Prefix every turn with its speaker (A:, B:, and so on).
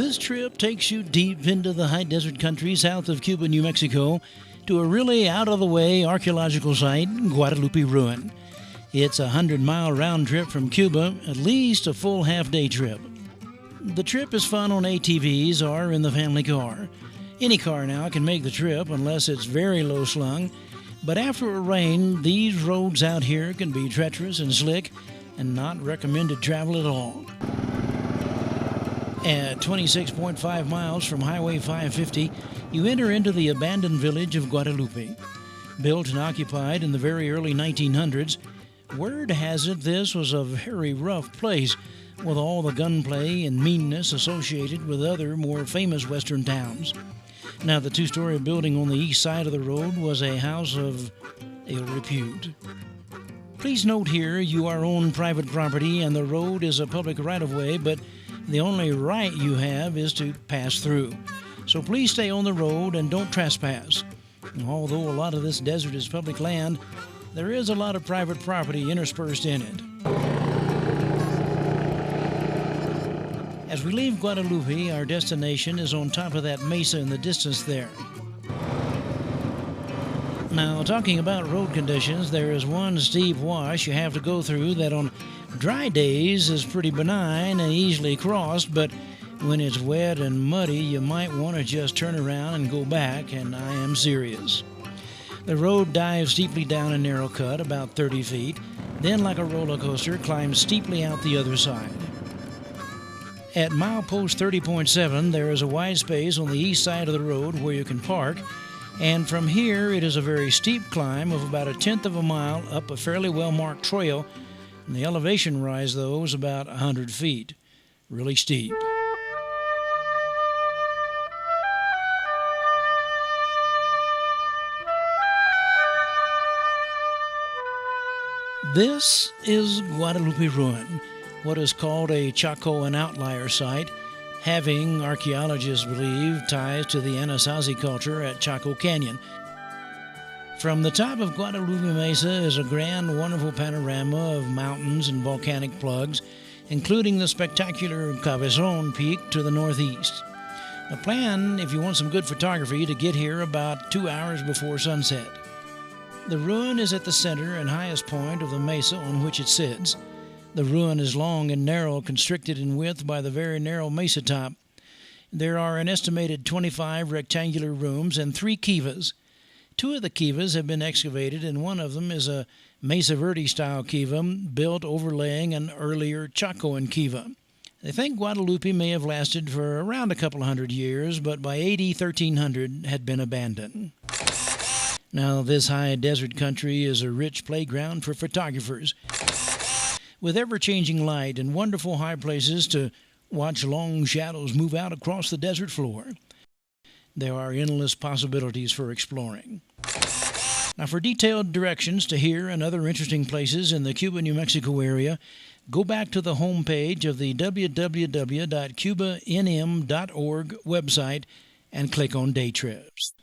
A: This trip takes you deep into the high desert country south of Cuba, New Mexico, to a really out-of-the-way archaeological site, Guadalupe Ruin. It's a 100-mile round trip from Cuba, at least a full half-day trip. The trip is fun on ATVs or in the family car. Any car now can make the trip unless it's very low-slung, but after a rain, these roads out here can be treacherous and slick and not recommended travel at all. At 26.5 miles from Highway 550, you enter into the abandoned village of Guadalupe. Built and occupied in the very early 1900s, word has it this was a very rough place with all the gunplay and meanness associated with other more famous western towns. Now, the two-story building on the east side of the road was a house of ill repute. Please note here you are on private property and the road is a public right-of-way, but the only right you have is to pass through. So please stay on the road and don't trespass. Although a lot of this desert is public land, there is a lot of private property interspersed in it. As we leave Guadalupe, our destination is on top of that mesa in the distance there. Now, talking about road conditions, there is one steep wash you have to go through that on dry days is pretty benign and easily crossed, but when it's wet and muddy, you might want to just turn around and go back, and I am serious. The road dives steeply down a narrow cut, about 30 feet, then like a roller coaster, climbs steeply out the other side. At milepost 30.7, there is a wide space on the east side of the road where you can park, and from here it is a very steep climb of about 1/10 of a mile up a fairly well-marked trail, and the elevation rise, though, is about 100 feet. Really steep. This is Guadalupe Ruin, what is called a Chacoan Outlier site, having, archaeologists believe, ties to the Anasazi culture at Chaco Canyon. From the top of Guadalupe Mesa is a grand, wonderful panorama of mountains and volcanic plugs, including the spectacular Cabezon Peak to the northeast. A plan, if you want some good photography, to get here about 2 hours before sunset. The ruin is at the center and highest point of the mesa on which it sits. The ruin is long and narrow, constricted in width by the very narrow mesa top. There are an estimated 25 rectangular rooms and 3 kivas. 2 of the kivas have been excavated, and one of them is a Mesa Verde-style kiva built overlaying an earlier Chacoan kiva. They think Guadalupe may have lasted for around a couple hundred years, but by AD 1300 had been abandoned. Now, this high desert country is a rich playground for photographers, with ever-changing light and wonderful high places to watch long shadows move out across the desert floor. There are endless possibilities for exploring. Now, for detailed directions to here and other interesting places in the Cuba, New Mexico area, go back to the homepage of the www.cubanm.org website and click on Day Trips.